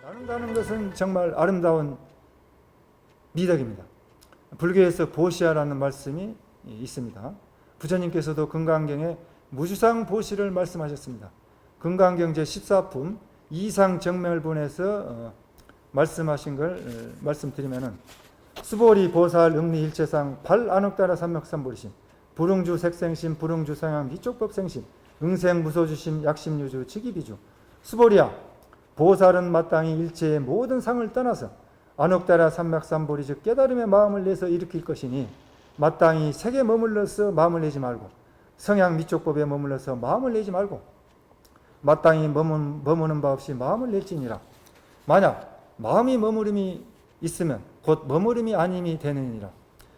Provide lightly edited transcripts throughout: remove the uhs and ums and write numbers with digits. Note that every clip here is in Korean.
나눈다는 것은 정말 아름다운 미덕입니다. 불교에서 보시야라는 말씀이 있습니다. 부처님께서도 금강경에 무주상 보시를 말씀하셨습니다. 금강경 제14품 이상정멸분에서 말씀하신 걸 말씀드리면은 수보리 보살 응리 일체상 발안옥따라 삼맥삼보리심 불응주 색생심 불응주 상향 위쪽법생심 응생 무소주심 약심유주 치기비주 수보리야 보살은 마땅히 일체의 모든 상을 떠나서 안옥따라 삼맥삼보리 즉 깨달음의 마음을 내서 일으킬 것이니 마땅히 색에 머물러서 마음을 내지 말고 성향 미쪽법에 머물러서 마음을 내지 말고 마땅히 머무는 바 없이 마음을 낼지니라. 만약 마음이 머무름이 있으면 곧 머무름이 아님이 되느니라.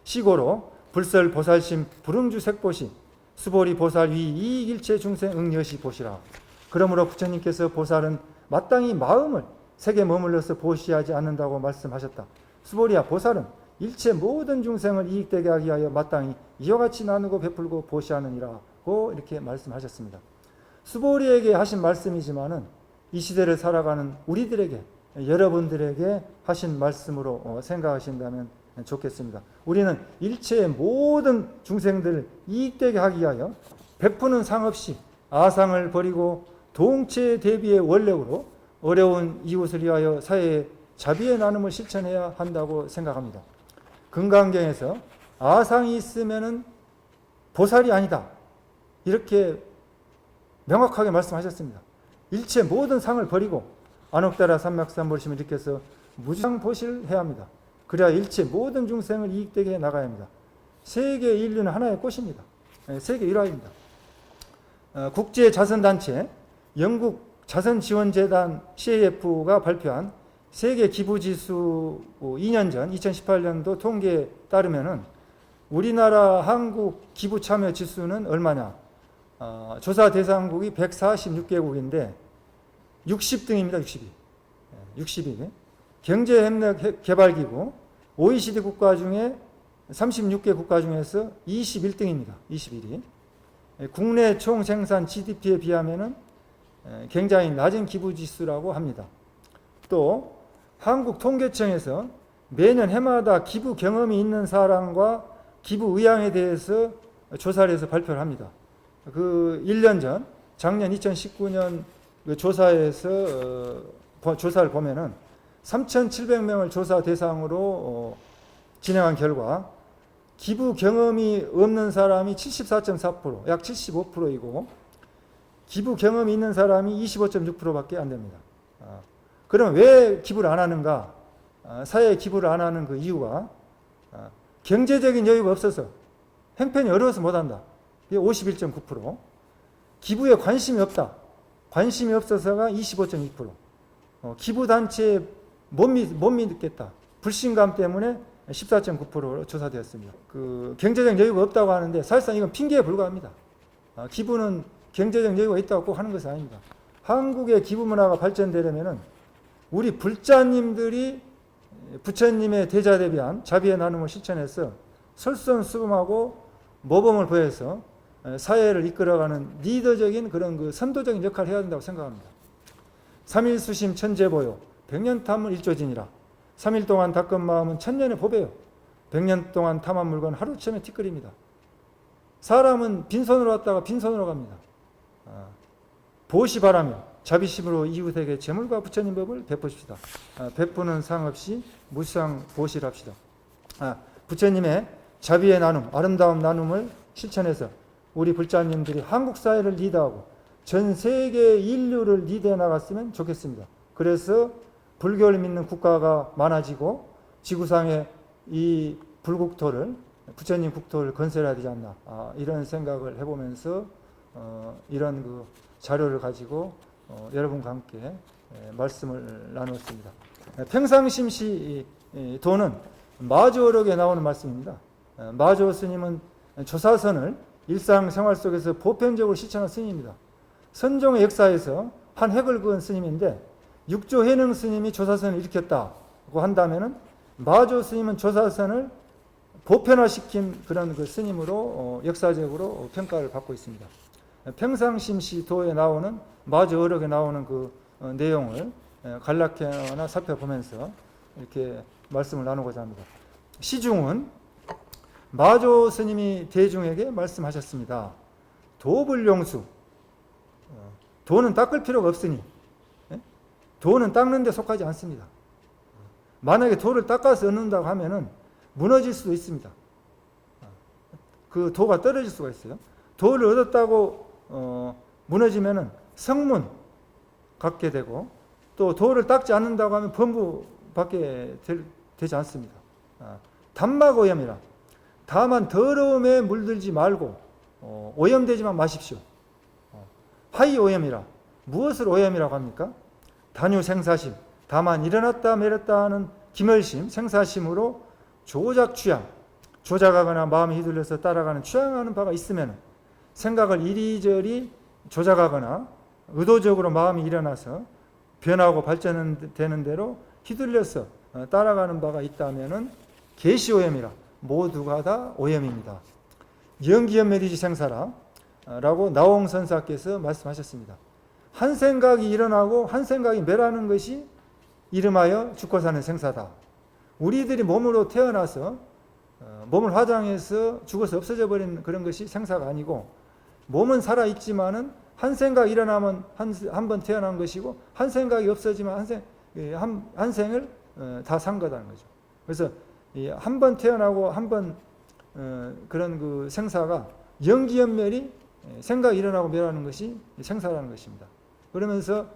시고로 불설 보살심 불응주 색보시 수보리 보살 위 이익일체 중생 응여시 보시라. 그러므로 부처님께서 보살은 마땅히 마음을 색에 머물러서 보시하지 않는다고 말씀하셨다. 수보리야 보살은 일체 모든 중생을 이익되게 하기 위하여 마땅히 이와 같이 나누고 베풀고 보시하느니라고 이렇게 말씀하셨습니다. 수보리에게 하신 말씀이지만은 이 시대를 살아가는 우리들에게 여러분들에게 하신 말씀으로 생각하신다면 좋겠습니다. 우리는 일체의 모든 중생들을 이익되게 하기 위하여 베푸는 상 없이 아상을 버리고 동체 대비의 원력으로 어려운 이웃을 위하여 사회의 자비의 나눔을 실천해야 한다고 생각합니다. 금강경에서 아상이 있으면은 보살이 아니다 이렇게 명확하게 말씀하셨습니다. 일체 모든 상을 버리고 안옥따라 삼맥삼보리심을 일으켜서 무주상 보시를 해야 합니다. 그래야 일체 모든 중생을 이익되게 나가야 합니다. 세계 인류는 하나의 꽃입니다. 세계 일화입니다. 국제자선단체 영국 자선지원재단 CAF가 발표한 세계 기부지수 2년 전 2018년도 통계에 따르면은 우리나라 한국 기부 참여 지수는 얼마냐? 조사 대상국이 146개국인데 60등입니다. 60위. 경제협력개발기구 OECD 국가 중에 36개 국가 중에서 21등입니다. 21위. 국내 총생산 GDP에 비하면은 굉장히 낮은 기부지수라고 합니다. 또 한국통계청에서 매년 해마다 기부 경험이 있는 사람과 기부 의향에 대해서 조사를 해서 발표를 합니다. 그 1년 전 작년 2019년 그 조사에서 조사를 보면은 3,700명을 조사 대상으로 진행한 결과 기부 경험이 없는 사람이 74.4%, 약 75%이고 기부 경험이 있는 사람이 25.6%밖에 안 됩니다. 그러면 왜 기부를 안 하는가? 사회에 기부를 안 하는 그 이유가 경제적인 여유가 없어서 형편이 어려워서 못한다. 이게 51.9%. 기부에 관심이 없다. 관심이 없어서가 25.2%. 기부단체에 못 믿겠다. 불신감 때문에 14.9%로 조사되었습니다. 그 경제적 여유가 없다고 하는데 사실상 이건 핑계에 불과합니다. 기부는 경제적 여유가 있다고 꼭 하는 것은 아닙니다. 한국의 기부 문화가 발전되려면은 우리 불자님들이 부처님의 대자대비한 자비의 나눔을 실천해서 설선수범하고 모범을 보여서 사회를 이끌어가는 리더적인 그런 그 선도적인 역할을 해야 된다고 생각합니다. 3일 수심 천재보요 100년 탐은 일조진이라 3일 동안 닦은 마음은 천년의 보배요 100년 동안 탐한 물건 하루쯤에 티끌입니다. 사람은 빈손으로 왔다가 빈손으로 갑니다. 보시 바라며 자비심으로 이웃에게 재물과 부처님 법을 베푸십시다. 베푸는 상 없이 무상 보시를 합시다. 부처님의 자비의 나눔, 아름다운 나눔을 실천해서 우리 불자님들이 한국 사회를 리드하고 전 세계 인류를 리드해 나갔으면 좋겠습니다. 그래서 불교를 믿는 국가가 많아지고 지구상에 이 불국토를 부처님 국토를 건설해야 되지 않나 이런 생각을 해보면서 이런 그 자료를 가지고 여러분과 함께 말씀을 나누었습니다. 평상심시 도는 마조어록에 나오는 말씀입니다. 마조 스님은 조사선을 일상생활 속에서 보편적으로 실천한 스님입니다. 선종의 역사에서 한 획을 그은 스님인데 육조 해능 스님이 조사선을 일으켰다고 한다면은 마조 스님은 조사선을 보편화시킨 그런 그 스님으로 역사적으로 평가를 받고 있습니다. 평상심시 도에 나오는 마조 어록에 나오는 그 내용을 간략히 하나 살펴보면서 이렇게 말씀을 나누고자 합니다. 시중은 마조 스님이 대중에게 말씀하셨습니다. 도불용수, 도는 닦을 필요가 없으니 도는 닦는 데 속하지 않습니다. 만약에 도를 닦아서 얻는다고 하면은 무너질 수도 있습니다. 그 도가 떨어질 수가 있어요. 도를 얻었다고 무너지면은 성문 갖게 되고 또 도를 닦지 않는다고 하면 범부 받게 되지 않습니다. 단막오염이라 다만 더러움에 물들지 말고 오염되지만 마십시오. 화이오염이라 무엇을 오염이라고 합니까? 단유생사심 다만 일어났다 내렸다 하는 기멸심 생사심으로 조작취향 조작하거나 마음이 휘둘려서 따라가는 취향하는 바가 있으면 생각을 이리저리 조작하거나 의도적으로 마음이 일어나서 변하고 발전되는 대로 휘둘려서 따라가는 바가 있다면 계시오염이라 모두가 다 오염입니다. 영기염매리지 생사라 라고 나홍선사께서 말씀하셨습니다. 한 생각이 일어나고 한 생각이 멸하는 것이 이름하여 죽고 사는 생사다. 우리들이 몸으로 태어나서 몸을 화장해서 죽어서 없어져 버리는 그런 것이 생사가 아니고 몸은 살아있지만은 한 생각 일어나면 한 번 태어난 것이고 한 생각이 없어지면 한 생을 다 산 거다는 거죠. 그래서 한 번 태어나고 한 번 그런 그 생사가 영기연멸이 생각이 일어나고 멸하는 것이 생사라는 것입니다. 그러면서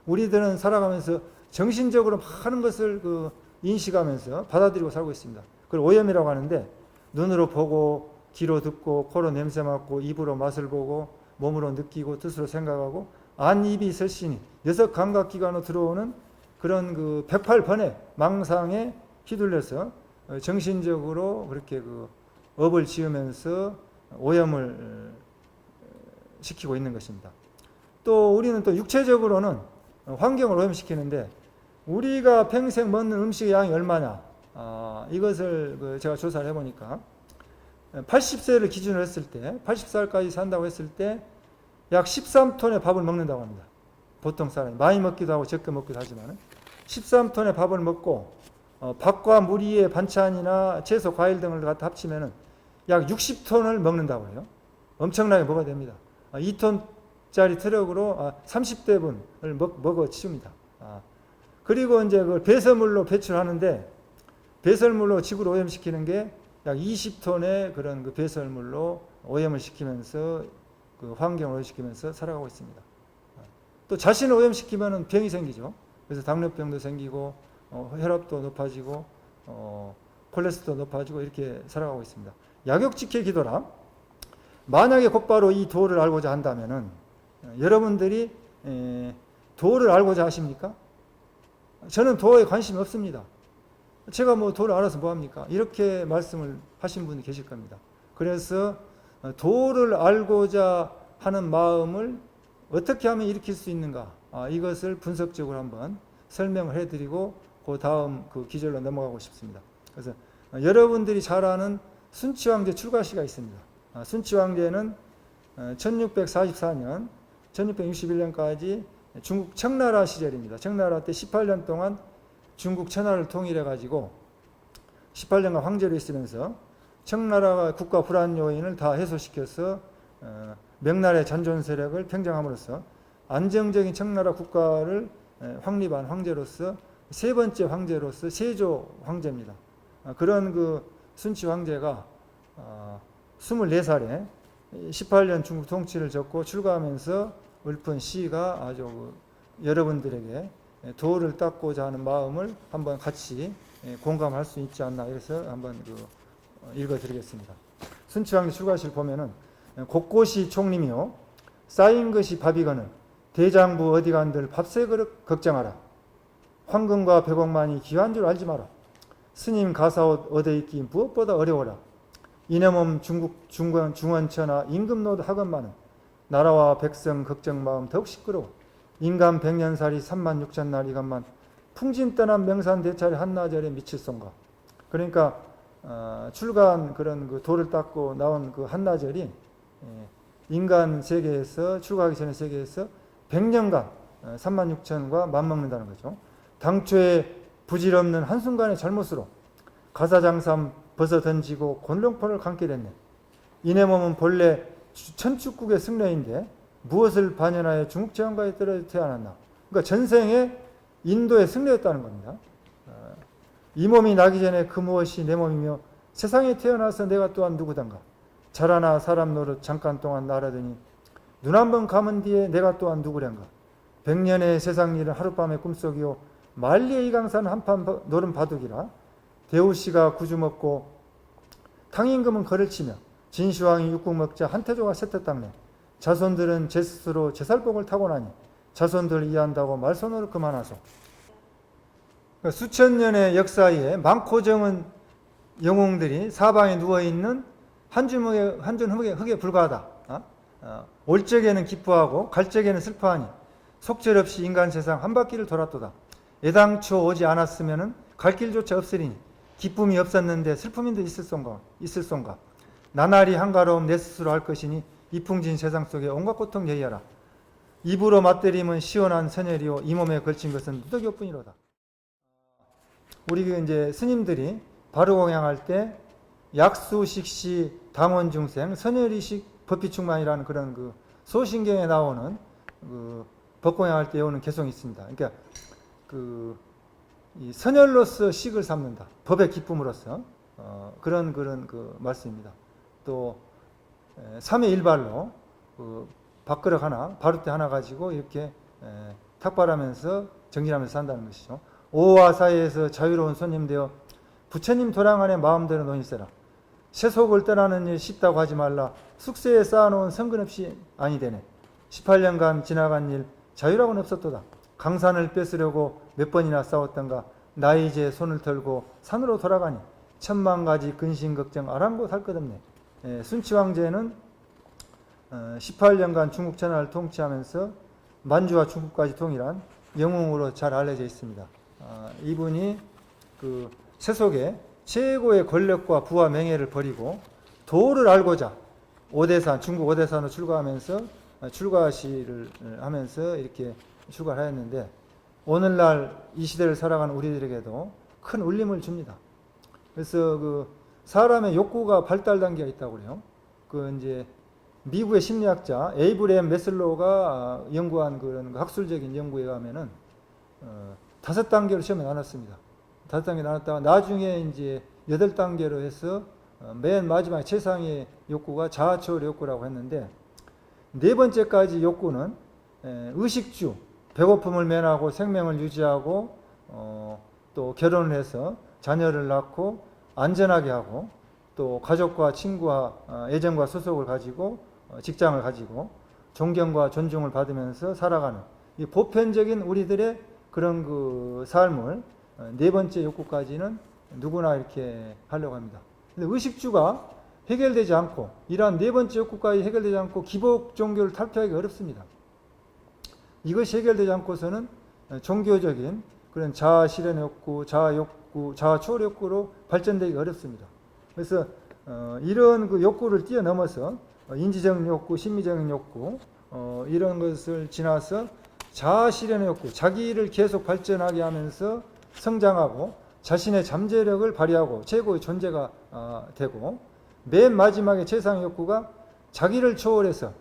우리들은 살아가면서 정신적으로 많은 것을 그 인식하면서 받아들이고 살고 있습니다. 그걸 오염이라고 하는데 눈으로 보고 귀로 듣고 코로 냄새 맡고 입으로 맛을 보고 몸으로 느끼고 뜻으로 생각하고 안, 입이, 설신이 6감각기관으로 들어오는 그런 그 108번의 망상에 휘둘려서 정신적으로 그렇게 그 업을 지으면서 오염을 시키고 있는 것입니다. 또 우리는 또 육체적으로는 환경을 오염시키는데 우리가 평생 먹는 음식의 양이 얼마냐 이것을 제가 조사를 해보니까 80세를 기준으로 했을 때 80살까지 산다고 했을 때 약 13톤의 밥을 먹는다고 합니다. 보통 사람이 많이 먹기도 하고 적게 먹기도 하지만 13톤의 밥을 먹고 밥과 물 위에 반찬이나 채소, 과일 등을 갖다 합치면 약 60톤을 먹는다고 해요. 엄청나게 먹어야 됩니다. 2톤짜리 트럭으로 30대분을 먹어 치웁니다. 그리고 이제 그걸 배설물로 배출하는데 배설물로 지구를 오염시키는 게 약 20톤의 그런 그 배설물로 오염을 시키면서 그 환경을 오염시키면서 살아가고 있습니다. 또 자신을 오염시키면 병이 생기죠. 그래서 당뇨병도 생기고 혈압도 높아지고 콜레스테롤도 높아지고 이렇게 살아가고 있습니다. 약욕직해 기도라. 만약에 곧바로 이 도를 알고자 한다면은 여러분들이 도를 알고자 하십니까? 저는 도에 관심이 없습니다. 제가 뭐 도를 알아서 뭐합니까? 이렇게 말씀을 하신 분이 계실 겁니다. 그래서 도를 알고자 하는 마음을 어떻게 하면 일으킬 수 있는가? 이것을 분석적으로 한번 설명을 해드리고 그 다음 그 기절로 넘어가고 싶습니다. 그래서 여러분들이 잘 아는 순치왕제 출가시가 있습니다. 순치왕제는 1644년, 1661년까지 중국 청나라 시절입니다. 청나라 때 18년 동안 중국 천하를 통일해가지고 18년간 황제로 있으면서 청나라가 국가 불안 요인을 다 해소시켜서 명나라의 잔존 세력을 팽정함으로써 안정적인 청나라 국가를 확립한 황제로서 세 번째 황제로서 세조 황제입니다. 그런 그 순치 황제가 24살에 18년 중국 통치를 접고 출가하면서 읊은 시가 아주 여러분들에게 도를 닦고자 하는 마음을 한번 같이 공감할 수 있지 않나, 이래서 한번 읽어드리겠습니다. 순치왕조 출가실 보면은 곳곳이 총림이요 쌓인 것이 밥이거늘 대장부 어디 간들 밥세 그릇 걱정하라. 황금과 백억만이 귀한 줄 알지 마라. 스님 가사옷 얻어 입기 무엇보다 어려워라. 이념음 중국 중원처나 임금노도 학원만은 나라와 백성 걱정 마음 더욱 시끄러워. 인간 백년살이 36,000날 이것만 풍진 떠난 명산 대찰의 한나절에 미칠송가. 그러니까 출가한 그런 도를 닦고 나온 그 한나절이 인간 세계에서 출가하기 전의 세계에서 100년간 36,000과 맞먹는다는 거죠. 당초에 부질없는 한순간의 잘못으로 가사장삼 벗어 던지고 곤룡포를 감게 됐네. 이내 몸은 본래 천축국의 승려인데 무엇을 반연하여 중국 제왕가에 떨어져 태어났나. 그러니까 전생에 인도의 승려였다는 겁니다. 이 몸이 나기 전에 그 무엇이 내 몸이며 세상에 태어나서 내가 또한 누구단가. 자라나 사람 노릇 잠깐 동안 날아더니 눈 한 번 감은 뒤에 내가 또한 누구련가. 100년의 세상 일은 하룻밤의 꿈속이요 만리의 이강산 한판 노름 바둑이라. 대우씨가 구주 먹고 탕임금은 거를 치며 진시황이 육국 먹자 한태조가 세태 닦네. 자손들은 제 스스로 제살복을 타고나니 자손들 이해한다고 말손으로 그만하소. 그러니까 수천 년의 역사에 많고 적은 영웅들이 사방에 누워있는 한줌 흙에 불과하다. 올 적에는 기뻐하고 갈 적에는 슬퍼하니 속절없이 인간 세상 한 바퀴를 돌았도다. 애당초 오지 않았으면 갈 길조차 없으리니 기쁨이 없었는데 슬픔인도 있을 손가. 나날이 한가로움 내 스스로 할 것이니 이풍진 세상 속에 온갖 고통 예의하라. 입으로 맞들이면 시원한 선열이요 이 몸에 걸친 것은 누더기뿐이로다. 우리 이제 스님들이 바르공양할 때 약수식시 당원중생 선열이식 법비충만이라는 그런 소신경에 나오는 법공양할 때 오는 개성이 있습니다. 그러니까 이 선열로서 식을 삼는다. 법의 기쁨으로서 그런 말씀입니다. 또 3회 1발로 밥그릇 하나, 바루대 하나 가지고 이렇게 탁발하면서 정진하면서 산다는 것이죠. 오와 사이에서 자유로운 손님 되어 부처님 도량 안에 마음대로 논일세라. 세속을 떠나는 일 쉽다고 하지 말라. 숙세에 쌓아놓은 성근 없이 아니 되네. 18년간 지나간 일 자유라고는 없었도다. 강산을 뺏으려고 몇 번이나 싸웠던가. 나 이제 손을 털고 산으로 돌아가니 천만 가지 근심 걱정 아랑곳 할 것 없네. 순치왕제는 18년간 중국 천하를 통치하면서 만주와 중국까지 통일한 영웅으로 잘 알려져 있습니다. 이분이 세속의 최고의 권력과 부와 명예를 버리고 도를 알고자 중국 오대산으로 출가하면서 출가시를 하면서 이렇게 출가를 하였는데 오늘날 이 시대를 살아가는 우리들에게도 큰 울림을 줍니다. 그래서 사람의 욕구가 발달 단계가 있다고 그래요. 이제 미국의 심리학자 에이브레임 메슬로우가 연구한 그런 학술적인 연구에 가면은 5단계로 시험에 나눴습니다. 5단계 나눴다가 나중에 이제 8단계로 해서 맨 마지막에 최상의 욕구가 자아초월 욕구라고 했는데 4번째까지 욕구는 의식주, 배고픔을 면하고 생명을 유지하고 또 결혼을 해서 자녀를 낳고 안전하게 하고 또 가족과 친구와 애정과 소속을 가지고 직장을 가지고 존경과 존중을 받으면서 살아가는 이 보편적인 우리들의 그런 삶을 4번째 욕구까지는 누구나 이렇게 하려고 합니다. 근데 의식주가 해결되지 않고 이러한 4번째 욕구까지 해결되지 않고 기복 종교를 탈피하기 어렵습니다. 이것이 해결되지 않고서는 종교적인 그런 자아 실현 욕구, 자아 욕구, 자아 초월 욕구로 발전되기 어렵습니다. 그래서 이런 욕구를 뛰어넘어서 인지적인 욕구, 심미적인 욕구 이런 것을 지나서 자아 실현의 욕구, 자기를 계속 발전하게 하면서 성장하고 자신의 잠재력을 발휘하고 최고의 존재가 되고 맨 마지막에 최상의 욕구가 자기를 초월해서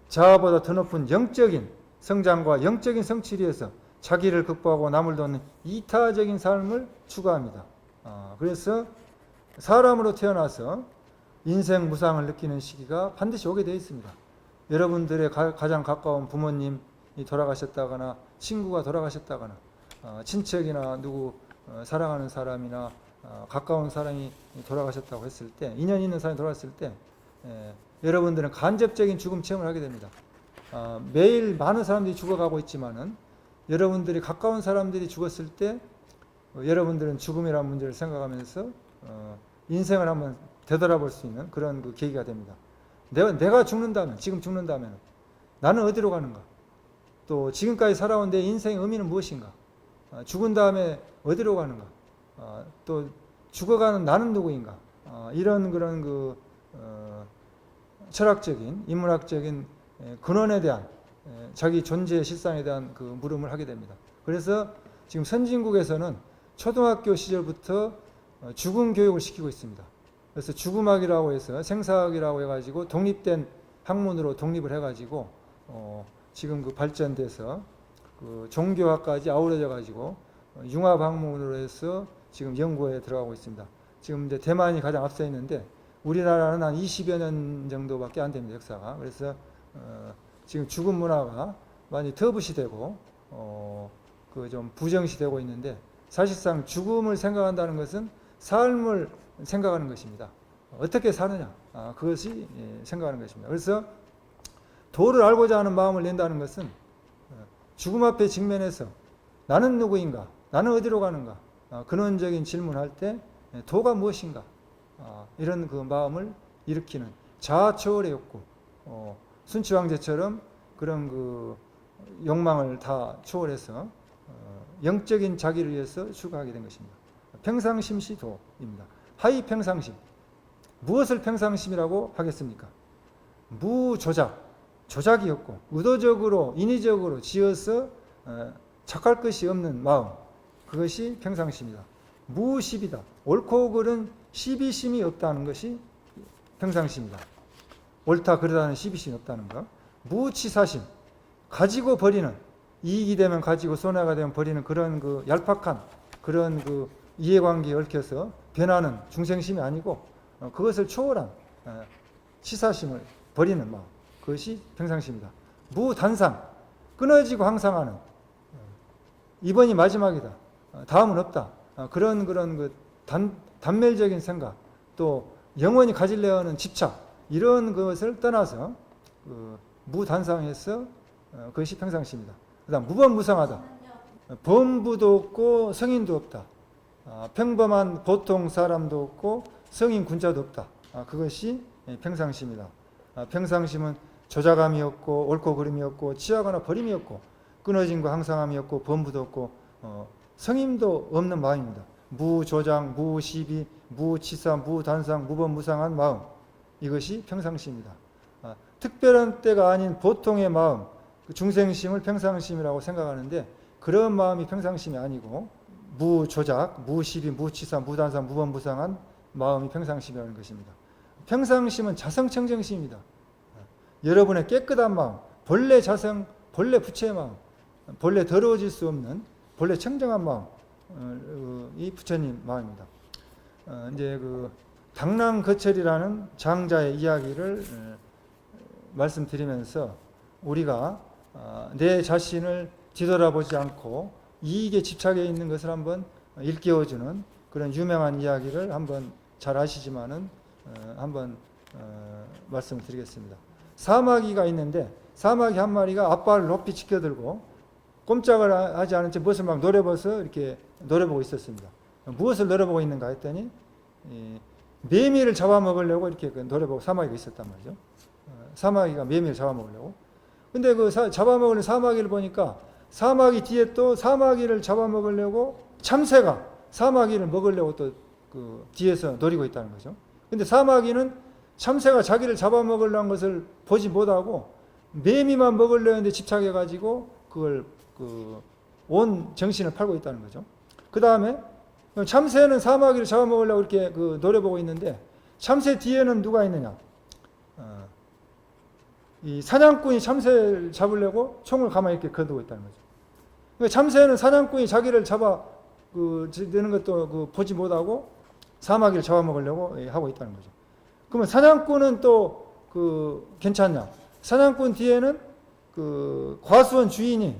자아보다 더 높은 영적인 성장과 영적인 성취를 위해서 자기를 극복하고 남을 돕는 이타적인 삶을 추구합니다. 그래서 사람으로 태어나서 인생 무상을 느끼는 시기가 반드시 오게 되어 있습니다. 여러분들의 가장 가까운 부모님이 돌아가셨다거나 친구가 돌아가셨다거나 친척이나 누구 사랑하는 사람이나 가까운 사람이 돌아가셨다고 했을 때, 인연 있는 사람이 돌아갔을 때 여러분들은 간접적인 죽음 체험을 하게 됩니다. 매일 많은 사람들이 죽어가고 있지만은 여러분들이 가까운 사람들이 죽었을 때 여러분들은 죽음이라는 문제를 생각하면서 인생을 한번 되돌아볼 수 있는 그런 그 계기가 됩니다. 내가 죽는다면, 지금 죽는다면 나는 어디로 가는가? 또 지금까지 살아온 내 인생의 의미는 무엇인가? 죽은 다음에 어디로 가는가? 또 죽어가는 나는 누구인가? 이런 그런 그 철학적인, 인문학적인 근원에 대한 자기 존재의 실상에 대한 그 물음을 하게 됩니다. 그래서 지금 선진국에서는 초등학교 시절부터 죽음 교육을 시키고 있습니다. 그래서 죽음학이라고 해서 생사학이라고 해가지고 독립된 학문으로 독립을 해가지고 지금 그 발전돼서 그 종교학까지 아우러져 가지고 융합 학문으로 해서 지금 연구에 들어가고 있습니다. 지금 이제 대만이 가장 앞서 있는데 우리나라는 한 20여 년 정도밖에 안 됩니다, 역사가. 그래서 지금 죽음 문화가 많이 터부시되고 그 좀 부정시되고 있는데 사실상 죽음을 생각한다는 것은 삶을 생각하는 것입니다. 어떻게 사느냐, 그것이 생각하는 것입니다. 그래서 도를 알고자 하는 마음을 낸다는 것은 죽음 앞에 직면해서 나는 누구인가, 나는 어디로 가는가, 근원적인 질문할 때 도가 무엇인가, 이런 그 마음을 일으키는 자아초월의 욕구, 순치왕제처럼 그런 그 욕망을 다 초월해서 영적인 자기를 위해서 추구하게 된 것입니다. 평상심시 도입니다. 하이 평상심. 무엇을 평상심이라고 하겠습니까? 무조작, 조작이 없고 의도적으로 인위적으로 지어서 착할 것이 없는 마음, 그것이 평상심이다. 무시비다. 옳고 그른 시비심이 없다는 것이 평상심이다. 옳다 그르다는 시비심이 없다는 것. 무치사심, 가지고 버리는, 이익이 되면 가지고 손해가 되면 버리는 그런 그 얄팍한 그런 그 이해관계에 얽혀서 변하는 중생심이 아니고 그것을 초월한 치사심을 버리는 마음, 그것이 평상심이다. 무단상, 끊어지고 항상하는, 이번이 마지막이다, 다음은 없다, 그런 그 단멸적인 생각, 또 영원히 가지려 하는 집착, 이런 것을 떠나서 무단상해서 그것이 평상심이다. 그다음 무범무상하다. 범부도 없고 성인도 없다. 평범한 보통 사람도 없고 성인 군자도 없다. 그것이 평상심이다. 평상심은 조작함이 없고 옳고 그름이 없고 취하거나 버림이 없고 끊어짐과 항상함이 없고 범부도 없고 성임도 없는 마음입니다. 무조작, 무시비, 무치사, 무단상, 무범무상한 마음, 이것이 평상심이다. 특별한 때가 아닌 보통의 마음, 중생심을 평상심이라고 생각하는데 그런 마음이 평상심이 아니고 무조작, 무시비, 무치사, 무단상, 무범무상한 마음이 평상심이라는 것입니다. 평상심은 자성청정심입니다. 여러분의 깨끗한 마음, 본래 자성, 본래 부처의 마음, 본래 더러워질 수 없는 본래 청정한 마음, 이 부처님 마음입니다. 이제 그 당랑거철이라는 장자의 이야기를 말씀드리면서 우리가 내 자신을 뒤돌아보지 않고 이익에 집착해 있는 것을 한번 일깨워주는 그런 유명한 이야기를 한번 잘 아시지만은 한번 말씀을 드리겠습니다. 사마귀가 있는데 사마귀 한 마리가 앞발을 높이 치켜들고 꼼짝을 하지 않은 채 무엇을 막 노려봐서 이렇게 노려보고 있었습니다. 무엇을 노려보고 있는가 했더니 매미를 잡아먹으려고 이렇게 노려보고 사마귀가 있었단 말이죠. 사마귀가 매미를 잡아먹으려고. 근데 그 잡아먹으려는 사마귀를 보니까 사마귀 뒤에 또 사마귀를 잡아먹으려고 참새가 사마귀를 먹으려고 또 그 뒤에서 노리고 있다는 거죠. 근데 사마귀는 참새가 자기를 잡아먹으려는 것을 보지 못하고 매미만 먹으려 했는데 집착해가지고 그걸 온 정신을 팔고 있다는 거죠. 그 다음에 참새는 사마귀를 잡아먹으려고 이렇게 노려보고 있는데 참새 뒤에는 누가 있느냐? 이 사냥꾼이 참새를 잡으려고 총을 가만히 이렇게 거두고 있다는 거죠. 그러니까 참새는 사냥꾼이 자기를 잡아 되는 것도 보지 못하고 사마귀를 잡아먹으려고 하고 있다는 거죠. 그러면 사냥꾼은 또 괜찮냐? 사냥꾼 뒤에는 과수원 주인이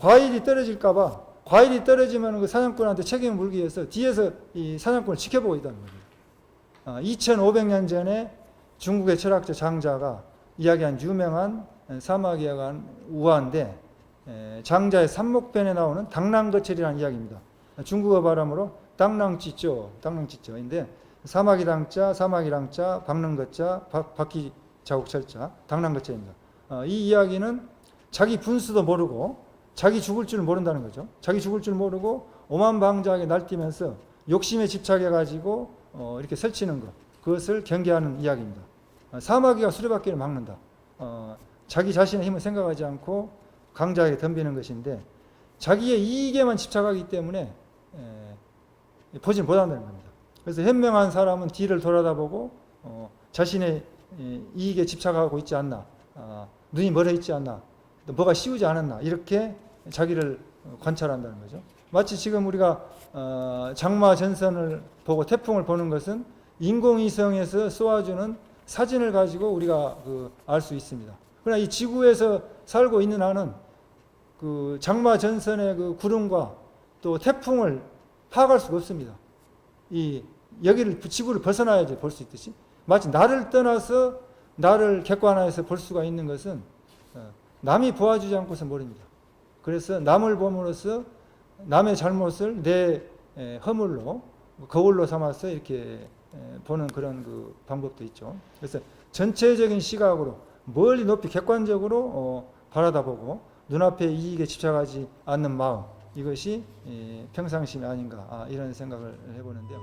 과일이 떨어질까봐, 과일이 떨어지면 그 사냥꾼한테 책임을 물기 위해서 뒤에서 이 사냥꾼을 지켜보고 있다는 거예요. 2500년 전에 중국의 철학자 장자가 이야기한 유명한 사막이야간 우화인데, 장자의 삼목편에 나오는 당랑거철이라는 이야기입니다. 중국어 발음으로 당랑찌쩌, 당랑찌쩌인데 사막이랑자, 사막이랑자, 박능거자, 바퀴 자국철자, 당랑거철입니다. 이 이야기는 자기 분수도 모르고 자기 죽을 줄 모른다는 거죠. 자기 죽을 줄 모르고 오만방자하게 날뛰면서 욕심에 집착해가지고 이렇게 설치는 것, 그것을 경계하는 이야기입니다. 사마귀가 수레바퀴를 막는다. 자기 자신의 힘을 생각하지 않고 강자에게 덤비는 것인데, 자기의 이익에만 집착하기 때문에 보진 못한다는 겁니다. 그래서 현명한 사람은 뒤를 돌아다보고 자신의 이익에 집착하고 있지 않나, 눈이 멀어 있지 않나, 뭐가 씌우지 않았나, 이렇게 자기를 관찰한다는 거죠. 마치 지금 우리가 장마 전선을 보고 태풍을 보는 것은 인공위성에서 쏘아주는 사진을 가지고 우리가 알 수 있습니다. 그러나 이 지구에서 살고 있는 한은 그 장마 전선의 그 구름과 또 태풍을 파악할 수가 없습니다. 이 여기를 지구를 벗어나야지 볼 수 있듯이, 마치 나를 떠나서 나를 객관화해서 볼 수가 있는 것은 남이 보아주지 않고서 모릅니다. 그래서 남을 봄으로써 남의 잘못을 내 허물로, 거울로 삼아서 이렇게 보는 그런 그 방법도 있죠. 그래서 전체적인 시각으로 멀리 높이 객관적으로 바라다보고 눈앞의 이익에 집착하지 않는 마음, 이것이 평상심이 아닌가, 이런 생각을 해보는데요.